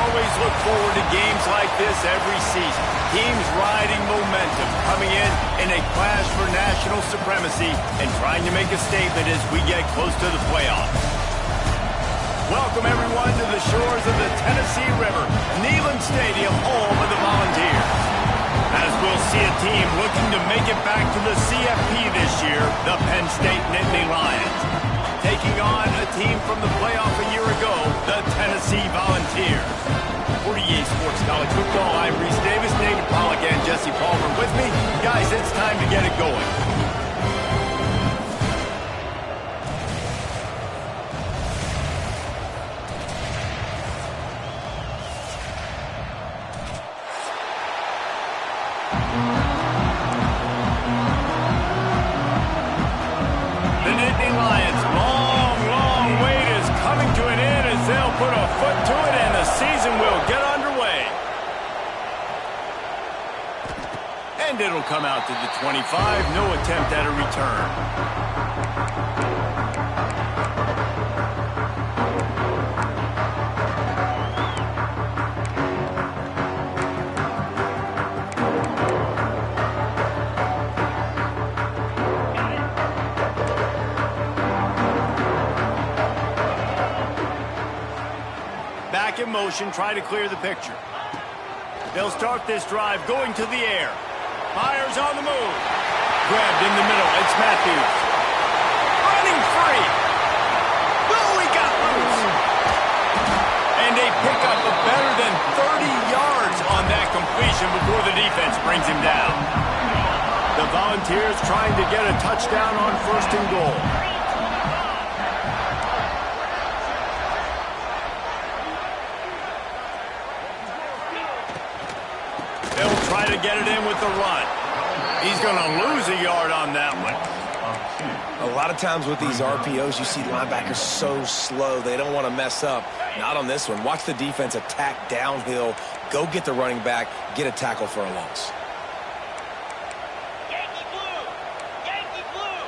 always look forward to games like this every season. Teams riding momentum, coming in a clash for national supremacy and trying to make a statement as we get close to the playoffs. Welcome, everyone, to the shores of the Tennessee River, Neyland Stadium, home of the Volunteers. As we'll see a team looking to make it back to the CFP this year, the Penn State Nittany Lions. Taking on a team from the playoff a year ago, the Tennessee Volunteers. For EA Sports College Football, I'm Reese Davis, David Pollack, and Jesse Palmer with me. Guys, it's time to get it going. It'll come out to the 25, no attempt at a return. Back in motion, try to clear the picture. They'll start this drive going to the air. Myers on the move. Grabbed in the middle. It's Matthews. Running free. Oh, he got loose. And they pick up a better than 30 yards on that completion before the defense brings him down. The Volunteers trying to get a touchdown on 1st and goal. Try to get it in with the run. He's going to lose a yard on that one. A lot of times with these RPOs, you see linebackers so slow, they don't want to mess up. Not on this one. Watch the defense attack downhill, go get the running back, get a tackle for a loss. Yankee blue! Yankee blue!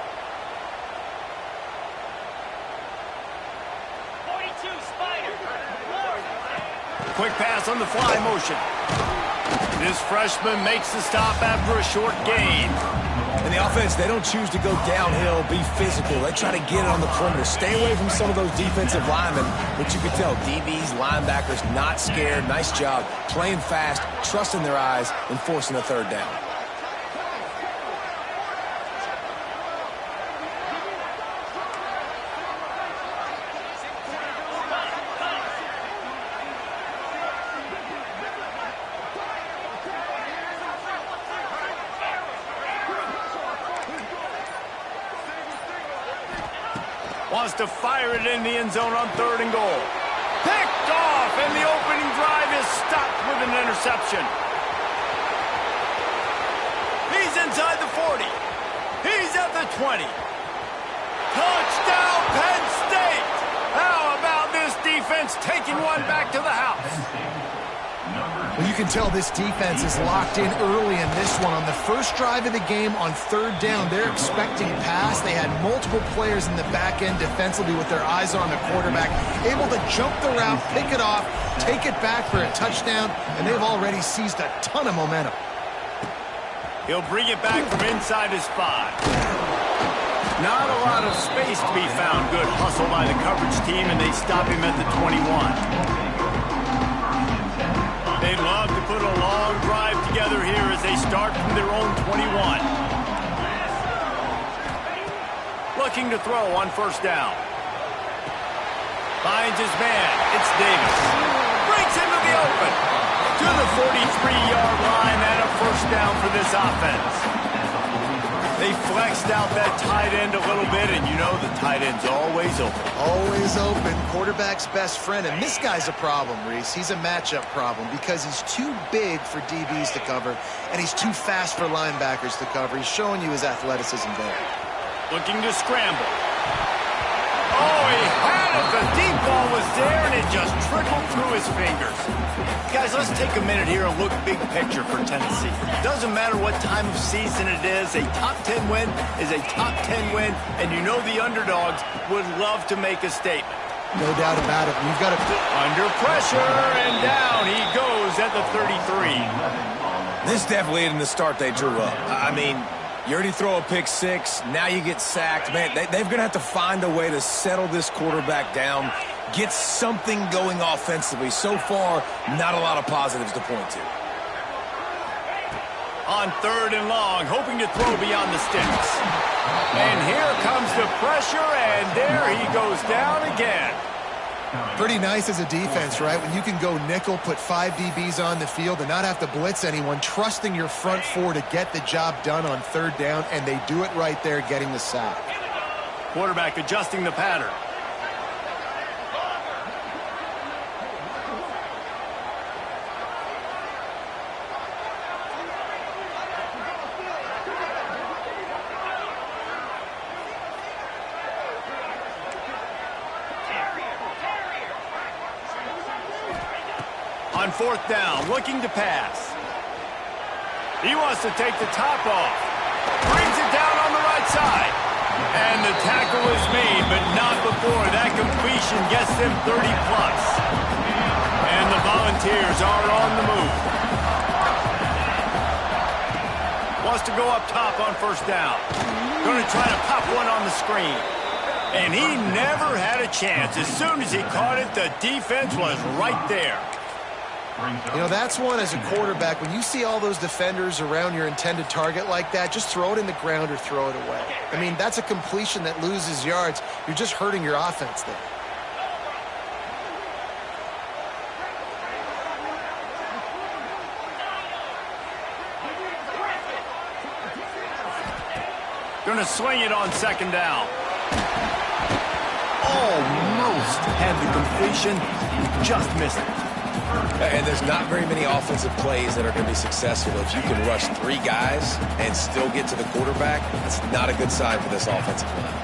42 Spider! Quick pass on the fly motion. This freshman makes the stop after a short gain. And the offense, they don't choose to go downhill, be physical. They try to get it on the perimeter. Stay away from some of those defensive linemen. But you can tell, DBs, linebackers, not scared. Nice job. Playing fast, trusting their eyes, and forcing a third down. Wants to fire it in the end zone on 3rd and goal. Picked off, and the opening drive is stopped with an interception. He's inside the 40. He's at the 20. Touchdown, Penn State! How about this defense taking one back to the house? Well, you can tell this defense is locked in early in this one. On the first drive of the game on 3rd down, they're expecting pass. They had multiple players in the back end defensively with their eyes on the quarterback, able to jump the route, pick it off, take it back for a touchdown, and they've already seized a ton of momentum. He'll bring it back from inside his 5. Not a lot of space to be found. Good hustle by the coverage team, and they stop him at the 21. They'd love to put a long drive together here as they start from their own 21. Looking to throw on 1st down. Finds his man. It's Davis. Breaks into the open. To the 43-yard line and a 1st down for this offense. They flexed out that tight end a little bit, and you know the tight end's always open. Always open. Quarterback's best friend. And this guy's a problem, Reese. He's a matchup problem because he's too big for DBs to cover, and he's too fast for linebackers to cover. He's showing you his athleticism there. Looking to scramble. Oh, he had it. The deep ball was there, and it just trickled through his fingers. Guys, let's take a minute here and look big picture for Tennessee. Doesn't matter what time of season it is, a top 10 win is a top 10 win, and you know the underdogs would love to make a statement. No doubt about it. You've got to... Under pressure, and down he goes at the 33. This definitely isn't the start they drew up. I mean, you already throw a pick six, now you get sacked. Man, they're going to have to find a way to settle this quarterback down, get something going offensively. So far, not a lot of positives to point to. On 3rd and long, hoping to throw beyond the sticks. And here comes the pressure, and there he goes down again. Pretty nice as a defense, right? When you can go nickel, put 5 DBs on the field and not have to blitz anyone, trusting your front four to get the job done on 3rd down, and they do it right there, getting the sack. Quarterback adjusting the pattern. On 4th down, looking to pass. He wants to take the top off. Brings it down on the right side. And the tackle is made, but not before that completion gets them 30+. And the Volunteers are on the move. Wants to go up top on 1st down. Going to try to pop one on the screen. And he never had a chance. As soon as he caught it, the defense was right there. You know, that's one as a quarterback. When you see all those defenders around your intended target like that, just throw it in the ground or throw it away. I mean, that's a completion that loses yards. You're just hurting your offense there. Going to swing it on 2nd down. Almost had the completion, just missed it. And there's not very many offensive plays that are going to be successful. If you can rush 3 guys and still get to the quarterback, that's not a good sign for this offensive line.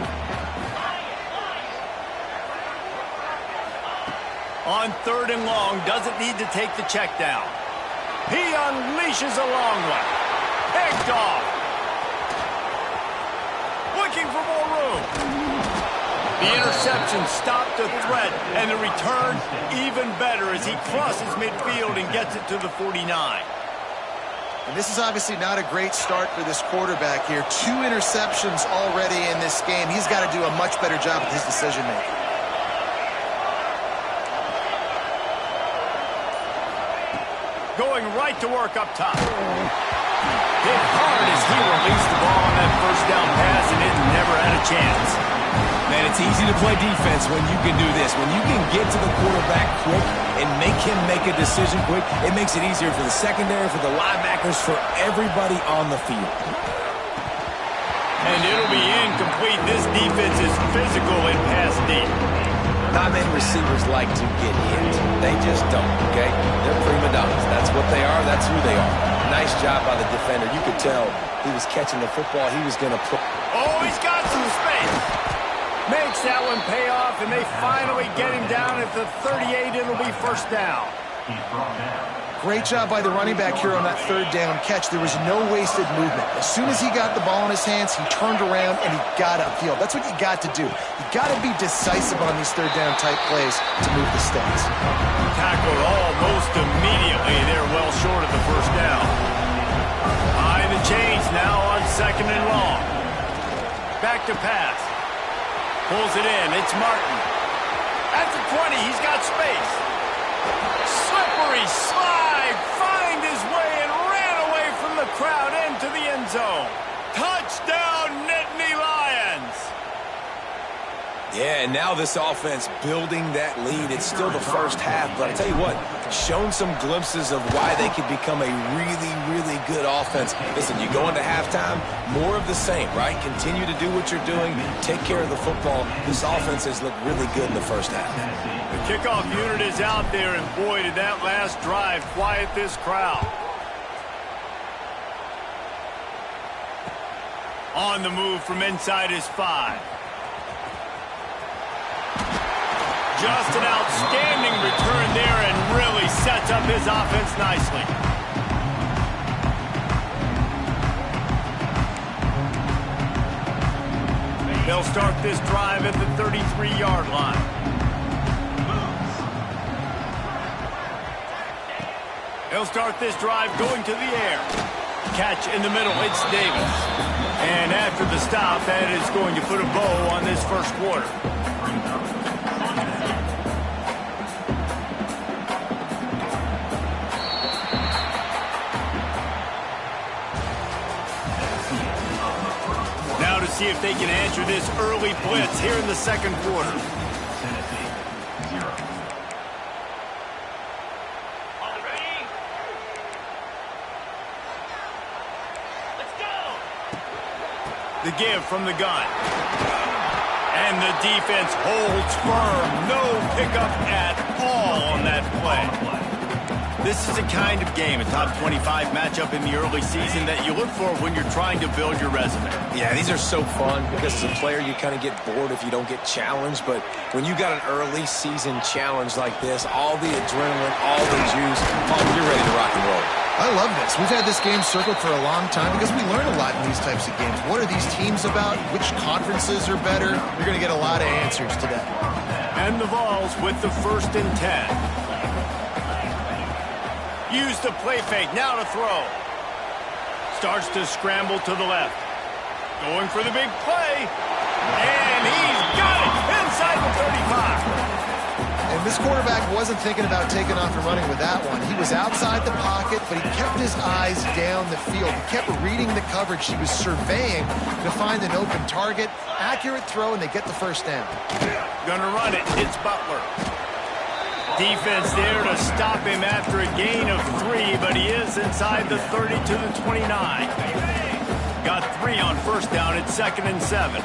On 3rd and long, doesn't need to take the check down. He unleashes a long one. Picked off. Looking for more room. The interception stopped the threat, and the return even better as he crosses midfield and gets it to the 49. And this is obviously not a great start for this quarterback here. 2 interceptions already in this game. He's got to do a much better job with his decision-making. Going right to work up top. Hit hard as he released the ball on that 1st down pass, and it never had a chance. Man, it's easy to play defense when you can do this. When you can get to the quarterback quick and make him make a decision quick, it makes it easier for the secondary, for the linebackers, for everybody on the field. And it'll be incomplete. This defense is physical in pass deep. Not many receivers like to get hit. They just don't, okay? They're prima donnas. That's what they are. That's who they are. Nice job by the defender. You could tell he was catching the football. He was going to put... Oh, he's got some space. Makes that one pay off, and they finally get him down at the 38. It'll be 1st down. Great job by the running back here on that 3rd down catch. There was no wasted movement. As soon as he got the ball in his hands, he turned around and he got upfield. That's what you got to do. You got to be decisive on these 3rd down type plays to move the stakes. Tackled almost immediately. They're well short of the 1st down. High the chains now on 2nd and long. Back to pass. Pulls it in. It's Martin. At the 20, he's got space. Slippery slide. Find his way and ran away from the crowd into the end zone. Touchdown, Nittany Lions. Yeah, and now this offense building that lead. It's still the 1st half, but I tell you what, shown some glimpses of why they could become a really, really good offense. Listen, you go into halftime, more of the same, right? Continue to do what you're doing, take care of the football. This offense has looked really good in the 1st half. The kickoff unit is out there, and boy, did that last drive quiet this crowd. On the move from inside his 5. Just an outstanding return there and really sets up his offense nicely. They'll start this drive at the 33-yard line. He'll start this drive going to the air. Catch in the middle, it's Davis. And after the stop, that is going to put a bow on this first quarter. Now to see if they can answer this early blitz here in the second quarter. The give from the gun. And the defense holds firm. No pickup at all on that play. This is a kind of game, a top 25 matchup in the early season that you look for when you're trying to build your resume. Yeah, these are so fun because as a player you kind of get bored if you don't get challenged, but when you got an early season challenge like this, all the adrenaline, all the juice, you're ready to rock and roll. I love this. We've had this game circled for a long time because we learn a lot in these types of games. What are these teams about? Which conferences are better? You're going to get a lot of answers today. And the Vols with the 1st and 10. Use the play fake, now to throw. Starts to scramble to the left. Going for the big play. And he's got it inside the 35. And this quarterback wasn't thinking about taking off and running with that one. He was outside the pocket, but he kept his eyes down the field. He kept reading the coverage. He was surveying to find an open target. Accurate throw, and they get the first down. Gonna run it. It's Butler. Defense there to stop him after a gain of 3, but he is inside the 30 to the 29. Got 3 on first down at 2nd and 7.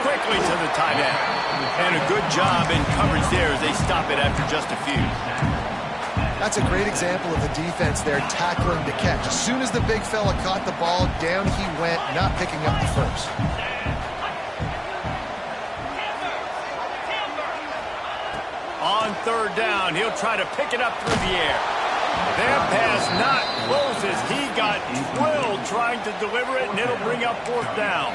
Quickly to the tight end. And a good job in coverage there as they stop it after just a few. That's a great example of the defense there tackling the catch. As soon as the big fella caught the ball, down he went, not picking up the first. On 3rd down, he'll try to pick it up through the air. That pass not close as he got drilled trying to deliver it, and it'll bring up 4th down.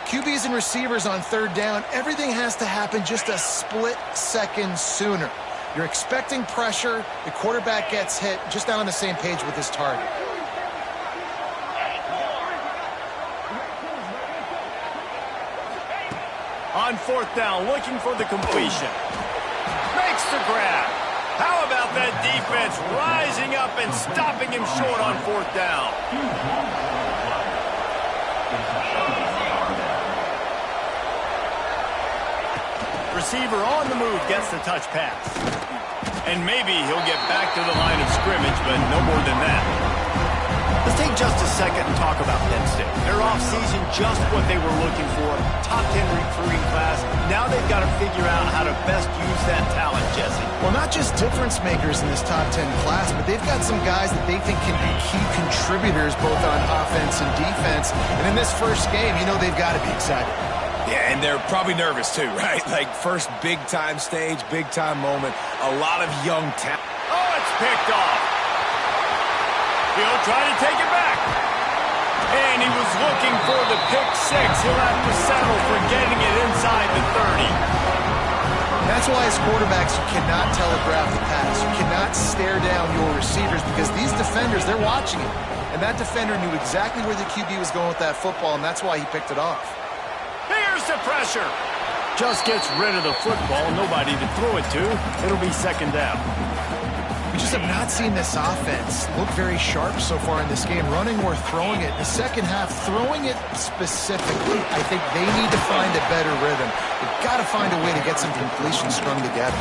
QBs and receivers on 3rd down, everything has to happen just a split second sooner. You're expecting pressure, the quarterback gets hit, just not on the same page with his target. On 4th down, looking for the completion. Makes the grab. How about that defense rising up and stopping him short on 4th down? Receiver on the move gets the touch pass. And maybe he'll get back to the line of scrimmage, but no more than that. Let's take just a second and talk about Penn State. Their offseason, just what they were looking for. Top 10 recruiting class. Now they've got to figure out how to best use that talent, Jesse. Well, not just difference makers in this top 10 class, but they've got some guys that they think can be key contributors both on offense and defense. And in this first game, you know they've got to be excited. Yeah, and they're probably nervous too, right? Like first big-time stage, big-time moment. A lot of young talent. Oh, it's picked off. He'll try to take it back. And he was looking for the pick 6. He'll have to settle for getting it inside the 30. That's why as quarterbacks, you cannot telegraph the pass. You cannot stare down your receivers because these defenders, they're watching it. And that defender knew exactly where the QB was going with that football, and that's why he picked it off. Here's the pressure. Just gets rid of the football. Nobody to throw it to. It'll be 2nd down. We just have not seen this offense look very sharp so far in this game, running or throwing it. In the second half, throwing it specifically, I think they need to find a better rhythm. They've got to find a way to get some completions strung together.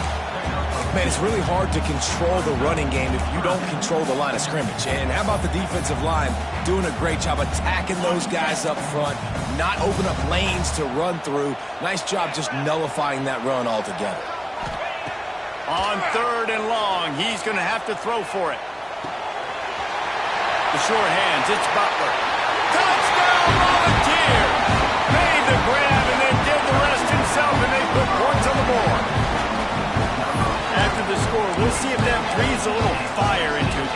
Man, it's really hard to control the running game if you don't control the line of scrimmage. And how about the defensive line doing a great job attacking those guys up front, not open up lanes to run through. Nice job just nullifying that run altogether. On 3rd and long, he's going to have to throw for it. The sure hands, it's Butler. Touchdown, Volunteer! Made the grab and then did the rest himself, and they put points on the board. After the score, we'll see if that breathes a little fire into it.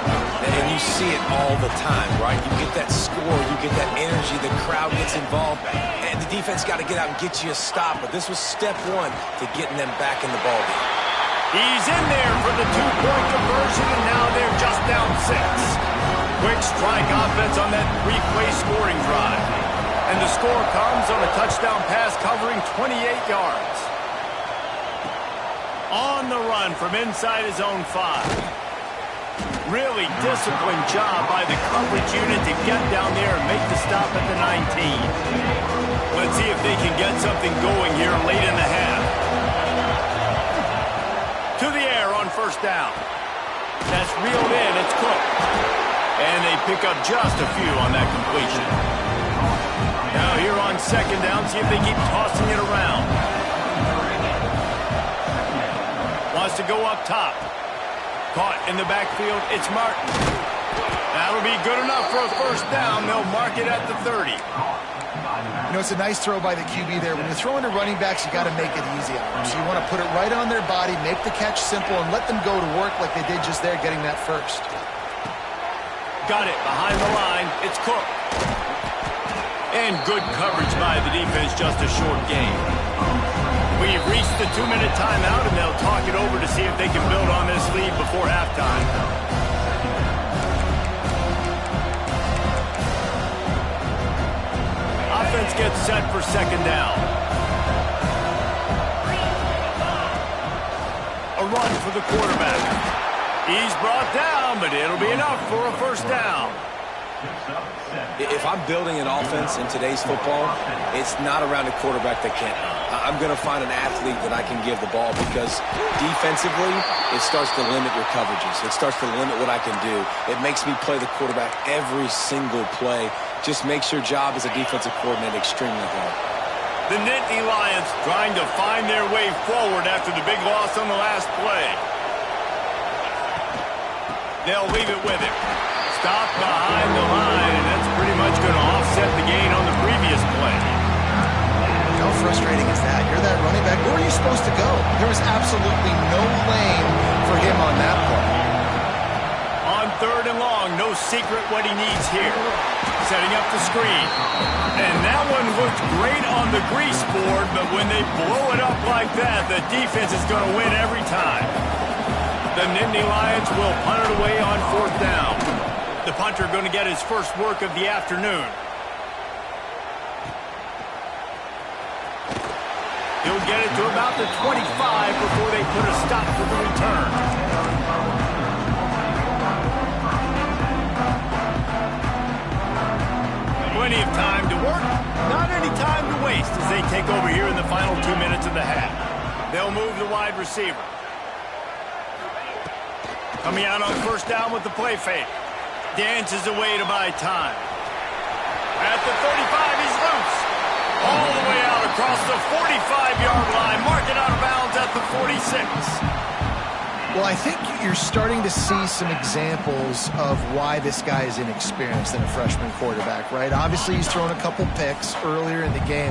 And you see it all the time, right? You get that score, you get that energy, the crowd gets involved, and the defense got to get out and get you a stop. But this was step 1 to getting them back in the ballgame. He's in there for the two-point conversion, and now they're just down 6. Quick strike offense on that 3-play scoring drive. And the score comes on a touchdown pass covering 28 yards. On the run from inside his own 5. Really disciplined job by the coverage unit to get down there and make the stop at the 19. Let's see if they can get something going here late in the half. To the air on first down. That's reeled in. It's Cook. And they pick up just a few on that completion. Now here on second down, see if they keep tossing it around. Wants to go up top. Caught in the backfield, it's Martin. That'll be good enough for a first down. They'll mark it at the 30. You know, it's a nice throw by the QB there. When you're throwing to running backs, you got to make it easy on them. So you want to put it right on their body, make the catch simple, and let them go to work like they did just there, getting that first. Got it behind the line. It's Cook. And good coverage by the defense, just a short game. We've reached the 2-minute timeout, and they'll talk it over to see if they can build on this lead before halftime. Offense gets set for second down. A run for the quarterback. He's brought down, but it'll be enough for a first down. If I'm building an offense in today's football, it's not around a quarterback that can't. I'm going to find an athlete that I can give the ball because defensively, it starts to limit your coverages. It starts to limit what I can do. It makes me play the quarterback every single play. Just makes your job as a defensive coordinator extremely hard. The Nittany Lions trying to find their way forward after the big loss on the last play. They'll leave it with him. Stop behind the line, and that's pretty much going to offset the gain on the previous play. How frustrating is that? You're that running back. Where are you supposed to go? There was absolutely no lane for him on that play. On third and long, no secret what he needs here. Setting up the screen. And that one looked great on the grease board, but when they blow it up like that, the defense is going to win every time. The Nittany Lions will punt it away on fourth down. The punter going to get his first work of the afternoon. He'll get it to about the 25 before they put a stop to the return. Plenty of time to work, not any time to waste as they take over here in the final 2 minutes of the half. They'll move the wide receiver. Coming out on first down with the play fake. Dances away to buy time. At the 35, he's loose. All the way out across the 45-yard line. Mark it out of bounds at the 46. Well, I think you're starting to see some examples of why this guy is inexperienced than a freshman quarterback, right? Obviously, he's thrown a couple picks earlier in the game.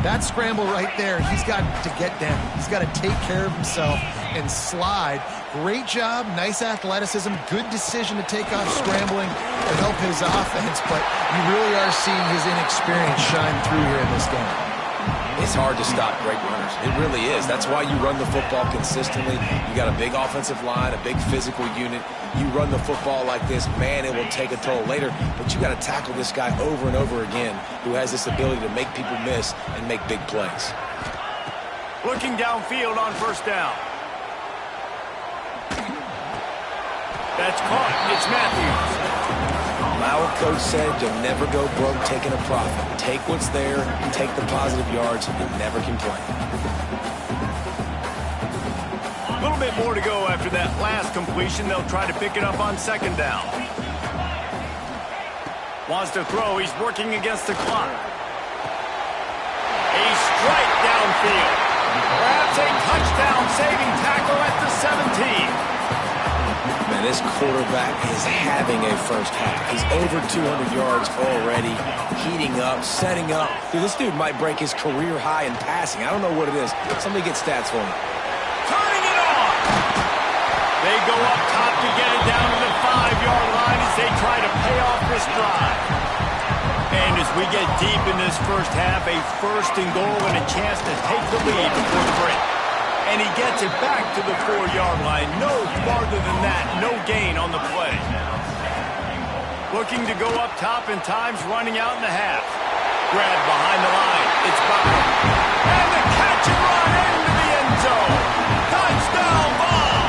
That scramble right there, he's got to get down. He's got to take care of himself and slide. Great job, nice athleticism, good decision to take off scrambling to help his offense, but you really are seeing his inexperience shine through here in this game. It's hard to stop great runners. It really is. That's why you run the football consistently. You got a big offensive line, a big physical unit. You run the football like this, man, it will take a toll later. But you got to tackle this guy over and over again who has this ability to make people miss and make big plays. Looking downfield on first down. That's caught. It's Matthews. Our coach said you'll never go broke taking a profit. Take what's there, take the positive yards, and never complain. A little bit more to go after that last completion. They'll try to pick it up on second down. Wants to throw. He's working against the clock. A strike downfield. Perhaps a touchdown-saving tackle at the 17. Man, this quarterback is having a first half. He's over 200 yards already, heating up, setting up. Dude, this dude might break his career high in passing. I don't know what it is. Somebody get stats for me. Turning it on! They go up top to get it down to the 5-yard line as they try to pay off this drive. And as we get deep in this first half, a first and goal and a chance to take the lead before the break. And he gets it back to the 4-yard line. No farther than that. No gain on the play. Looking to go up top and time's running out in the half. Grab behind the line. It's Bauer. And the catch and run into the end zone. Touchdown ball.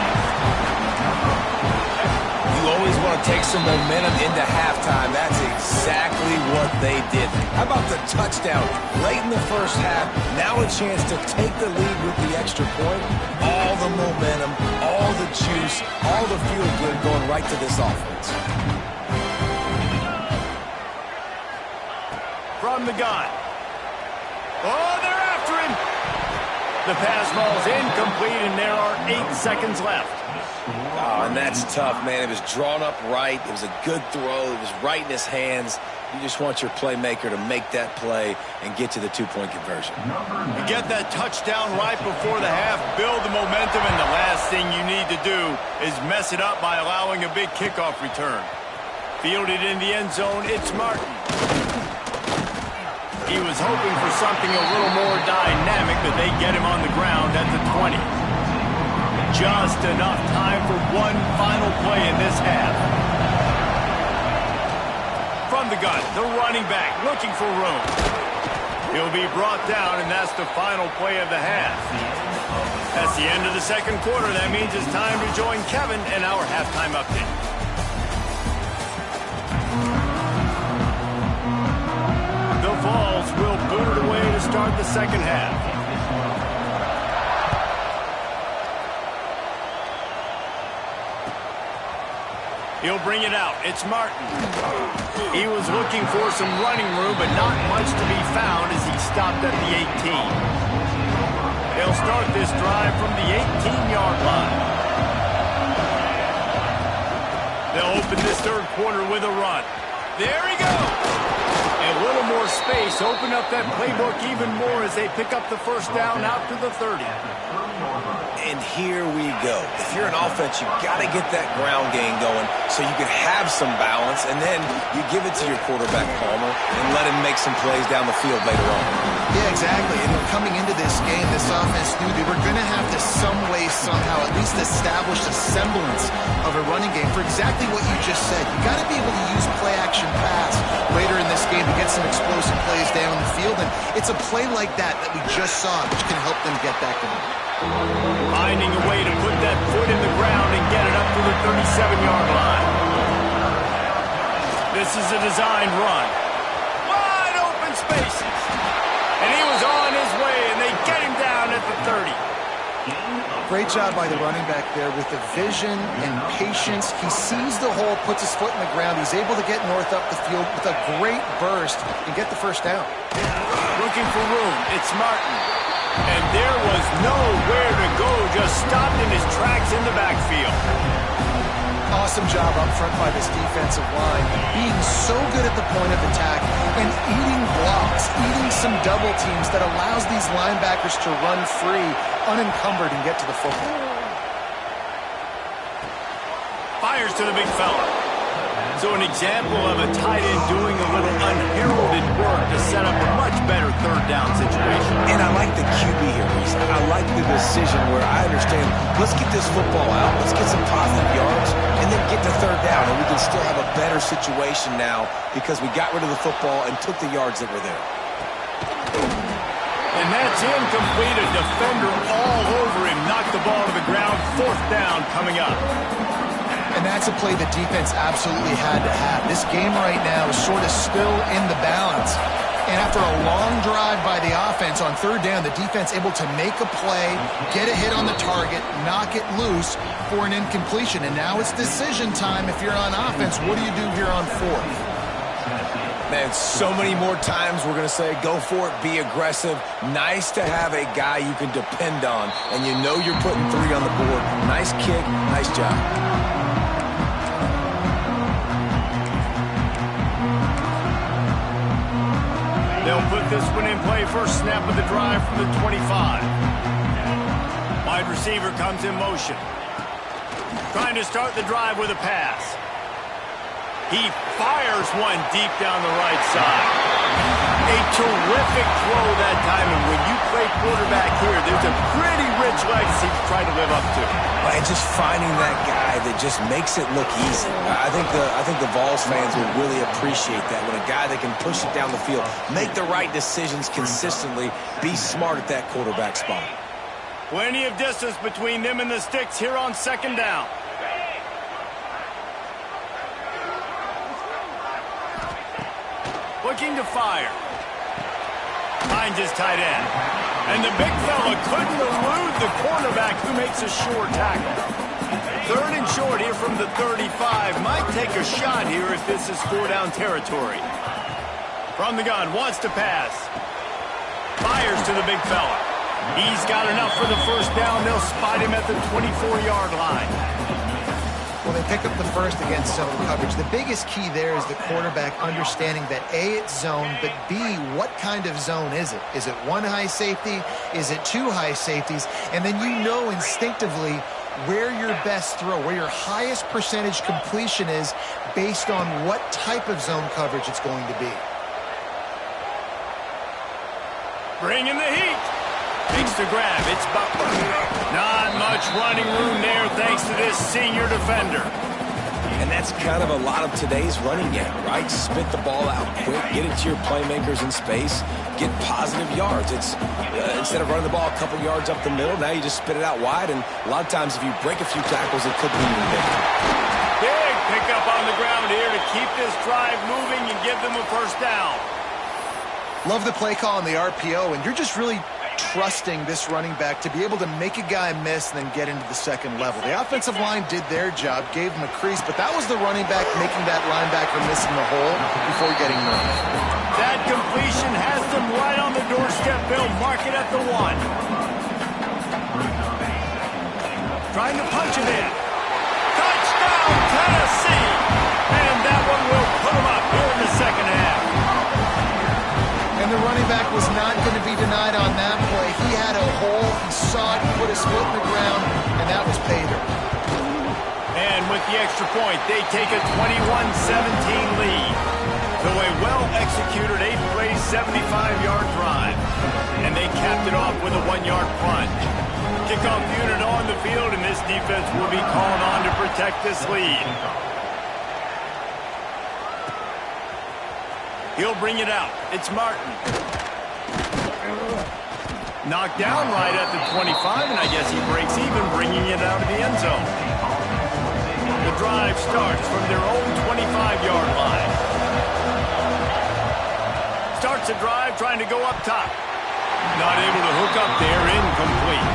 You always want to take some momentum into halftime. That's exactly what they did. How about the touchdown late in the first half? Now a chance to take the lead with the extra point. All the momentum, all the juice, all the feel-good going right to this offense. From the gun. Oh, they're after him. The pass ball's incomplete, and there are 8 seconds left. Oh, and that's tough, man. It was drawn up right. It was a good throw. It was right in his hands. You just want your playmaker to make that play and get to the 2-point conversion. You get that touchdown right before the half, build the momentum, and the last thing you need to do is mess it up by allowing a big kickoff return. Fielded in the end zone, it's Martin. He was hoping for something a little more dynamic, but they get him on the ground at the 20. Just enough time for one final play in this half. From the gun, the running back looking for room. He'll be brought down, and that's the final play of the half. That's the end of the second quarter. That means it's time to join Kevin in our halftime update. The Vols will boot it away to start the second half. He'll bring it out. It's Martin. He was looking for some running room, but not much to be found as he stopped at the 18. They'll start this drive from the 18-yard line. They'll open this third quarter with a run. There he goes. A little more space, open up that playbook even more as they pick up the first down out to the 30. And here we go. If you're an offense, you've got to get that ground game going so you can have some balance, and then you give it to your quarterback, Palmer, and let him make some plays down the field later on. Yeah, exactly. And coming into this game, this offense knew they were going to have to some way, somehow, at least establish a semblance of a running game for exactly what you just said. You got to be able to use play-action pass later in this game to get some explosive plays down the field, and it's a play like that we just saw, which can help them get that going. Finding a way to put that foot in the ground and get it up to the 37-yard line. This is a designed run. Wide open spaces. And he was on his way, and they get him down at the 30. Great job by the running back there with the vision and patience. He sees the hole, puts his foot in the ground. He's able to get north up the field with a great burst and get the first down. Looking for room. It's Martin. And there was nowhere to go, just stopped in his tracks in the backfield. Awesome job up front by this defensive line, being so good at the point of attack and eating blocks, eating some double teams that allows these linebackers to run free, unencumbered, and get to the football. Fires to the big fella. So an example of a tight end doing a little unheralded work to set up a much better third down situation. And I like the QB here, Reese. I like the decision where I understand, let's get this football out, let's get some positive yards, and then get to third down, and we can still have a better situation now because we got rid of the football and took the yards that were there. And that's incomplete. A defender all over him. Knocked the ball to the ground. Fourth down coming up. And that's a play the defense absolutely had to have. This game right now is sort of still in the balance. And after a long drive by the offense on third down, the defense able to make a play, get a hit on the target, knock it loose for an incompletion. And now it's decision time if you're on offense. What do you do here on fourth? Man, so many more times we're going to say, go for it, be aggressive. Nice to have a guy you can depend on, and you know you're putting 3 on the board. Nice kick, nice job. They'll put this one in play. First snap of the drive from the 25. Wide receiver comes in motion. Trying to start the drive with a pass. He fires one deep down the right side. A terrific throw that time, and when you play quarterback here, there's a pretty rich legacy to try to live up to. And just finding that guy that just makes it look easy. I think the Vols fans would really appreciate that, when a guy that can push it down the field, make the right decisions consistently, be smart at that quarterback spot. Plenty of distance between them and the sticks here on second down. Looking to fire. Finds his tight end. And the big fella couldn't elude the cornerback, who makes a short tackle. Third and short here from the 35. Might take a shot here if this is 4-down territory. From the gun, wants to pass. Fires to the big fella. He's got enough for the first down. They'll spot him at the 24-yard line. Well, they pick up the first against zone coverage. The biggest key there is the quarterback understanding that A, it's zone, but B, what kind of zone is it? Is it one high safety? Is it two high safeties? And then you know instinctively where your best throw, where your highest percentage completion is based on what type of zone coverage it's going to be. Bringing the heat. Makes the grab. It's Butler. Not much running room there thanks to this senior defender. And that's kind of a lot of today's running game, right? Spit the ball out quick, get it to your playmakers in space, get positive yards. It's instead of running the ball a couple yards up the middle, now you just spit it out wide, and a lot of times if you break a few tackles, it could be even bigger. Big pickup on the ground here to keep this drive moving and give them a first down. Love the play call on the RPO, and you're just really trusting this running back to be able to make a guy miss and then get into the second level. The offensive line did their job, gave him a crease, but that was the running back making that linebacker miss in the hole before getting moved. That completion has them right on the doorstep, Bill. Mark it at the 1. Trying to punch it in. Touchdown, Tennessee! And that one will put them up here in the second half. And the running back was not going to be denied on that play. He had a hole, he saw it, he put his foot in the ground, and that was pay dirt. And with the extra point, they take a 21-17 lead. So a well-executed 8-play, 75-yard drive. And they capped it off with a 1-yard plunge. Kickoff unit on the field, and this defense will be called on to protect this lead. He'll bring it out. It's Martin. Knocked down right at the 25, and I guess he breaks even, bringing it out of the end zone. The drive starts from their own 25-yard line. Starts a drive trying to go up top. Not able to hook up there, incomplete.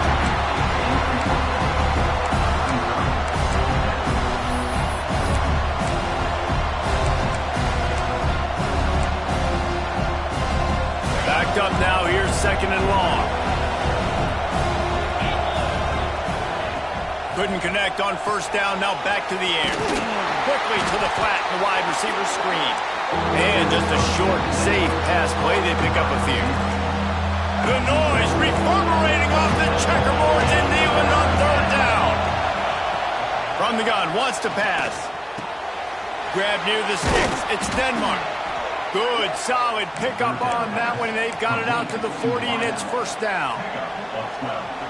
Backed up now, here's second and long. Couldn't connect on first down, now back to the air. Quickly to the flat, the wide receiver screen. And just a short, safe pass play, they pick up a few. The noise reverberating off the checkerboards in Neyland on third down. From the gun, wants to pass. Grab near the sticks, it's Denmark. Good, solid pickup on that one, and they've got it out to the 40, and it's first down.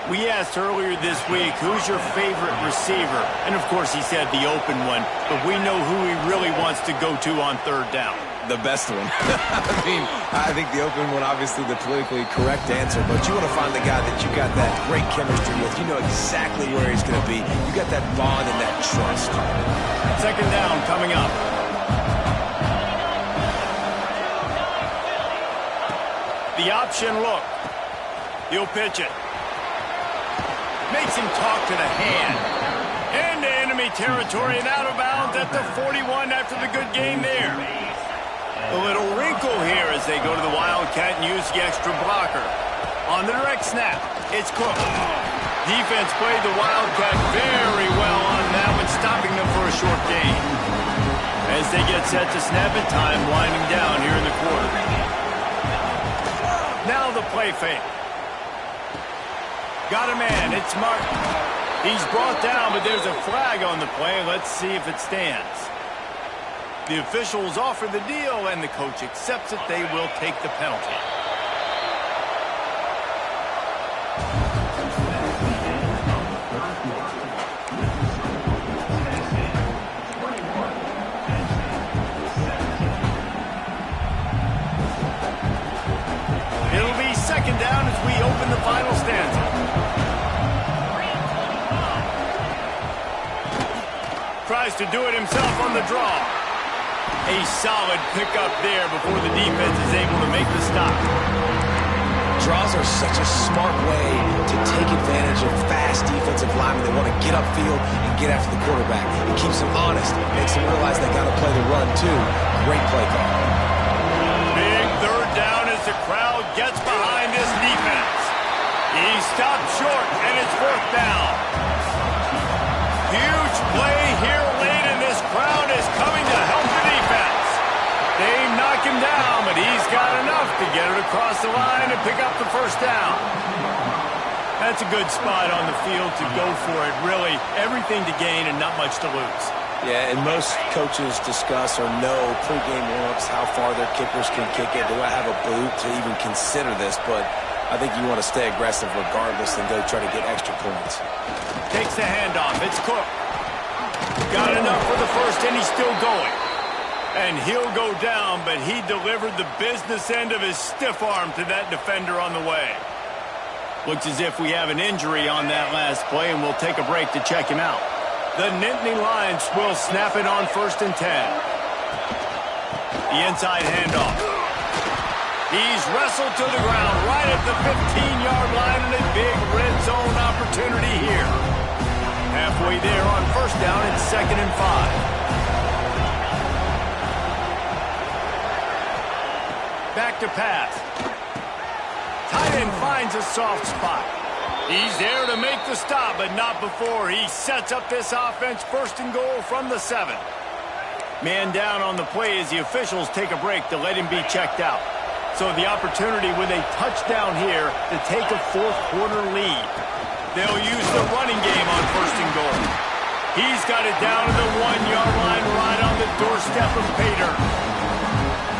We asked earlier this week, who's your favorite receiver? And, of course, he said the open one, but we know who he really wants to go to on third down. The best one. I think the open one, obviously the politically correct answer, but you want to find the guy that you got that great chemistry with. You know exactly where he's going to be. You got that bond and that trust. Second down coming up. The option look. He'll pitch it. Makes him talk to the hand. Into enemy territory and out of bounds at the 41 after the good game there. A little wrinkle here as they go to the Wildcat and use the extra blocker. On the direct snap, it's Cook. Defense played the Wildcat very well on that one, stopping them for a short gain. As they get set to snap it, time winding down here in the quarter. Now the play fake. Got a man, it's Martin. He's brought down, but there's a flag on the play. Let's see if it stands. The officials offer the deal, and the coach accepts it. They will take the penalty. It'll be second down as we open the final stanza. Tries to do it himself on the draw. A solid pickup there before the defense is able to make the stop. Draws are such a smart way to take advantage of fast defensive linemen. They want to get upfield and get after the quarterback. It keeps them honest, makes them realize they got to play the run too. Great play call. Big third down as the crowd gets behind this defense. He stopped short, and it's fourth down. Huge play here late, and this crowd is coming to help the defense. They knock him down, but he's got enough to get it across the line and pick up the first down. That's a good spot on the field to go for it. Really, everything to gain and not much to lose. Yeah, and most coaches discuss or know pregame warm-ups how far their kickers can kick it. Do I have a boot to even consider this? But I think you want to stay aggressive regardless and go try to get extra points. Takes the handoff. It's Cook. Got enough for the first, and he's still going. And he'll go down, but he delivered the business end of his stiff arm to that defender on the way. Looks as if we have an injury on that last play, and we'll take a break to check him out. The Nittany Lions will snap it on 1st and 10. The inside handoff. He's wrestled to the ground right at the 15-yard line, and a big red zone opportunity here. Halfway there on first down, it's 2nd and 5. Back to pass. Tight end finds a soft spot. He's there to make the stop, but not before he sets up this offense 1st and goal from the 7. Man down on the play as the officials take a break to let him be checked out. So the opportunity with a touchdown here to take a fourth-quarter lead. They'll use the running game on 1st and goal. He's got it down to the 1-yard line right on the doorstep of Pater.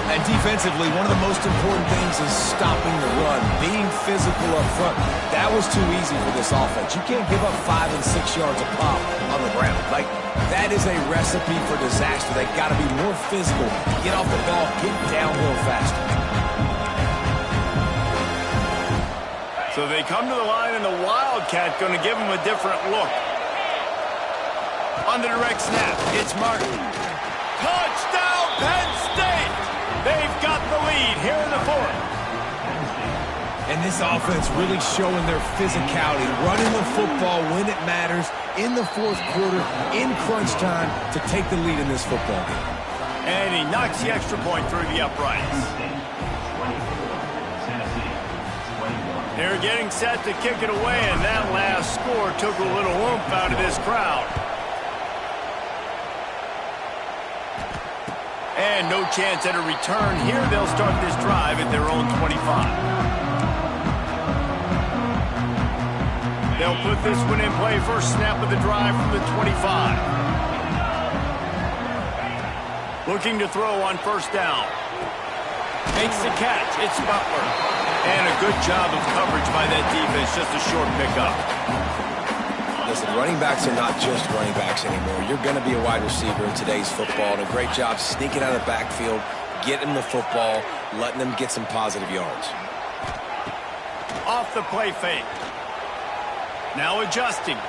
And defensively, one of the most important things is stopping the run, being physical up front. That was too easy for this offense. You can't give up 5 and 6 yards a pop on the ground. Like, that is a recipe for disaster. They got to be more physical, get off the ball, get downhill faster. So they come to the line, and the Wildcat going to give them a different look. On the direct snap, it's Martin. Touchdown, Penn State! They've got the lead here in the 4th. And this offense really showing their physicality, running the football when it matters, in the 4th quarter, in crunch time, to take the lead in this football game. And he knocks the extra point through the uprights. They're getting set to kick it away, and that last score took a little oomph out of this crowd. And no chance at a return here. They'll start this drive at their own 25. They'll put this one in play. First snap of the drive from the 25. Looking to throw on 1st down. Makes the catch. It's Butler. And a good job of coverage by that defense. Just a short pickup. Listen, running backs are not just running backs anymore. You're going to be a wide receiver in today's football, and a great job sneaking out of the backfield, getting the football, letting them get some positive yards. Off the play fake. Now adjusting.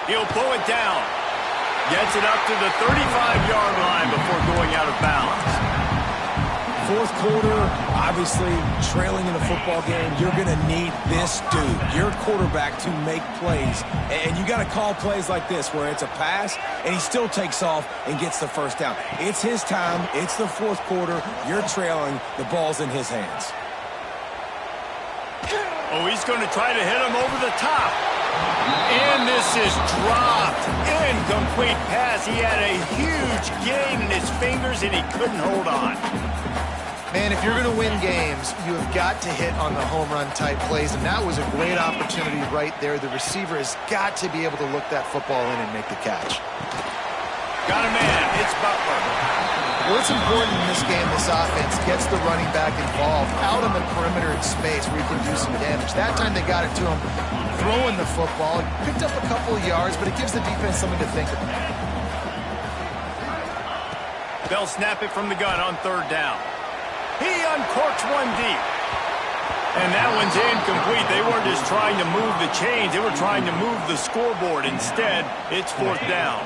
He'll pull it down. Gets it up to the 35-yard line before going out of bounds. 4th quarter, obviously trailing in a football game, you're going to need this dude, your quarterback, to make plays. And you got to call plays like this where it's a pass and he still takes off and gets the first down. It's his time. It's the 4th quarter. You're trailing. The ball's in his hands. Oh, he's going to try to hit him over the top. And this is dropped. Incomplete pass. He had a huge gain in his fingers and he couldn't hold on. Man, if you're going to win games, you have got to hit on the home run type plays, and that was a great opportunity right there. The receiver has got to be able to look that football in and make the catch. Got a man. It's Butler. Well, it's important in this game, this offense gets the running back involved out on the perimeter in space where you can do some damage. That time they got it to him throwing the football. Picked up a couple of yards, but it gives the defense something to think about. They'll snap it from the gun on third down. He uncorks one deep. And that one's incomplete. They weren't just trying to move the chains. They were trying to move the scoreboard. Instead, it's fourth down.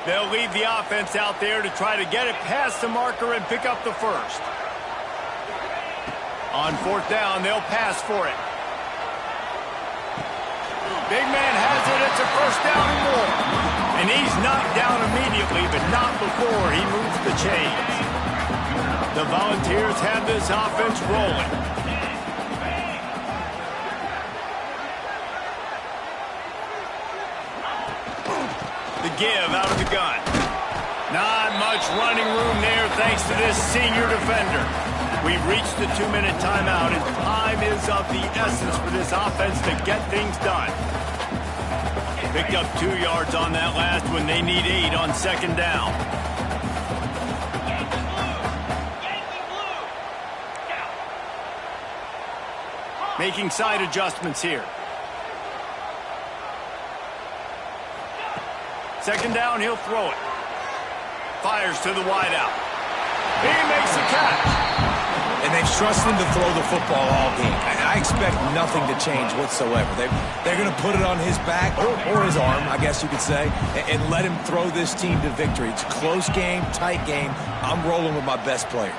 They'll leave the offense out there to try to get it past the marker and pick up the first. On fourth down, they'll pass for it. Big man has it. It's a first down and more. And he's knocked down immediately, but not before he moves the chains. The Volunteers have this offense rolling. The give out of the gun. Not much running room there thanks to this senior defender. We've reached the 2-minute timeout, and time is of the essence for this offense to get things done. Picked up 2 yards on that last one. They need 8 on second down. Making side adjustments here. Second down, he'll throw it. Fires to the wideout. He makes the catch. And they've trusted him to throw the football all game. I expect nothing to change whatsoever. They're going to put it on his back, or his arm, I guess you could say, and let him throw this team to victory. It's a close game, tight game. I'm rolling with my best player.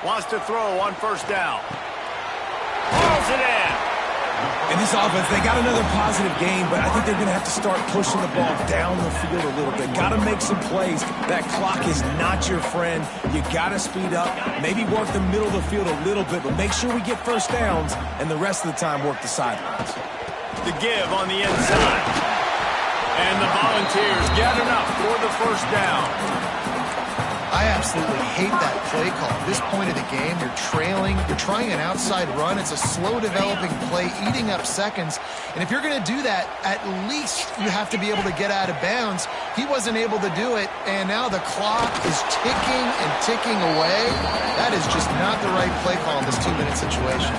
Wants to throw on first down. Hauls it in. In this offense, they got another positive game, but I think they're going to have to start pushing the ball down the field a little bit. Got to make some plays. That clock is not your friend. You got to speed up, maybe work the middle of the field a little bit, but make sure we get first downs, and the rest of the time work the sidelines. The give on the inside. And the Volunteers get enough for the first down. I absolutely hate that play call. At this point of the game, you're trailing, you're trying an outside run. It's a slow developing play, eating up seconds. And if you're going to do that, at least you have to be able to get out of bounds. He wasn't able to do it, and now the clock is ticking and ticking away. That is just not the right play call in this 2-minute situation.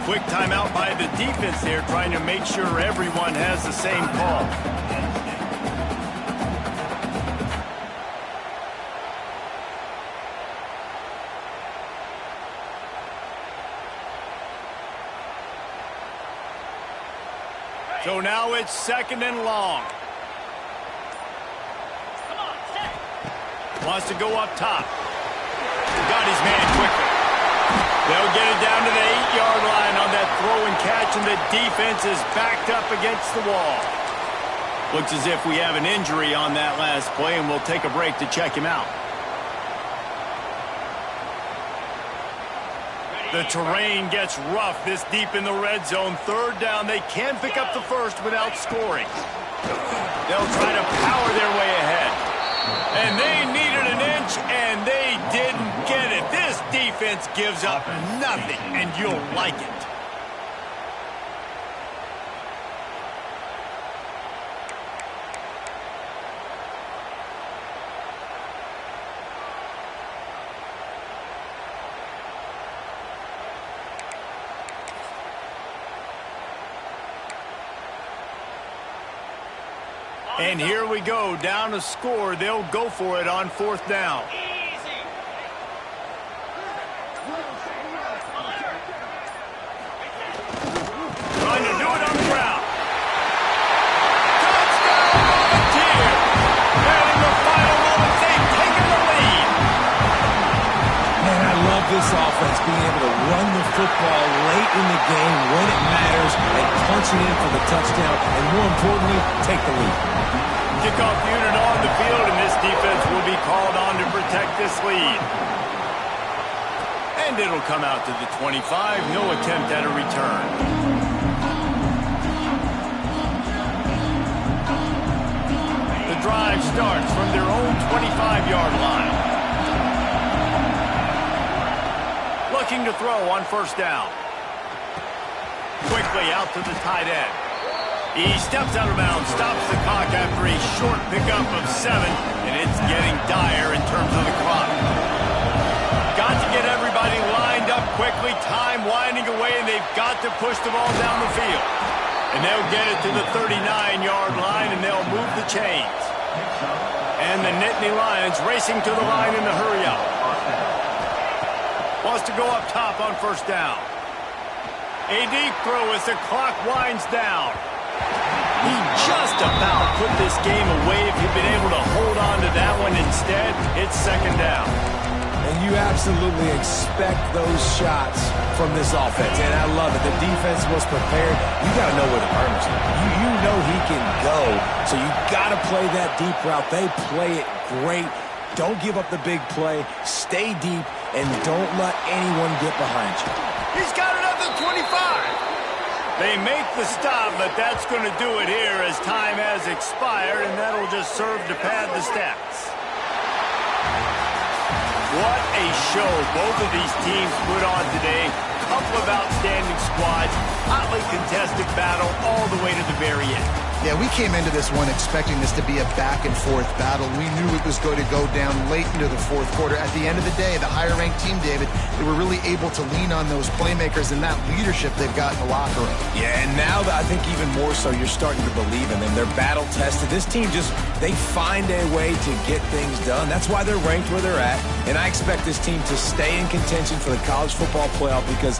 Quick timeout by the defense there, trying to make sure everyone has the same call. So now it's second and long. Wants to go up top. Got his man quickly. They'll get it down to the 8-yard line on that throw and catch, and the defense is backed up against the wall. Looks as if we have an injury on that last play, and we'll take a break to check him out. The terrain gets rough this deep in the red zone. Third down, they can pick up the first without scoring. They'll try to power their way ahead. And they needed an inch, and they didn't get it. This defense gives up nothing, and you'll like it. And here we go, down to score. They'll go for it on fourth down. Trying to do it on the ground. Touchdown, Volunteers! And in the final moments, they've taken the lead. Man, I love this offense, being able to run the football late in the game when it matters and punch it in for the touchdown, and more importantly, take the lead. Kickoff unit on the field, and this defense will be called on to protect this lead. And it'll come out to the 25. No attempt at a return. The drive starts from their own 25-yard line. Looking to throw on first down. Quickly out to the tight end. He steps out of bounds, stops the clock after a short pickup of 7, and it's getting dire in terms of the clock. Got to get everybody lined up quickly, time winding away, and they've got to push the ball down the field. And they'll get it to the 39-yard line, and they'll move the chains. And the Nittany Lions racing to the line in the hurry-up. Wants to go up top on first down. A deep throw as the clock winds down. He just about put this game away if he'd been able to hold on to that one. Instead, it's second down. And you absolutely expect those shots from this offense, and I love it. The defense was prepared. You got to know where the burner's at. You know he can go, so you got to play that deep route. They play it great. Don't give up the big play. Stay deep, and don't let anyone get behind you. He's got it at the 25. They make the stop, but that's going to do it here as time has expired, and that'll just serve to pad the stats. What a show both of these teams put on today. Couple of outstanding squads, hotly contested battle all the way to the very end. Yeah, we came into this one expecting this to be a back-and-forth battle. We knew it was going to go down late into the fourth quarter. At the end of the day, the higher-ranked team, David, they were really able to lean on those playmakers and that leadership they've got in the locker room. Yeah, and now I think even more so, you're starting to believe in them. They're battle-tested. This team they find a way to get things done. That's why they're ranked where they're at. And I expect this team to stay in contention for the college football playoff because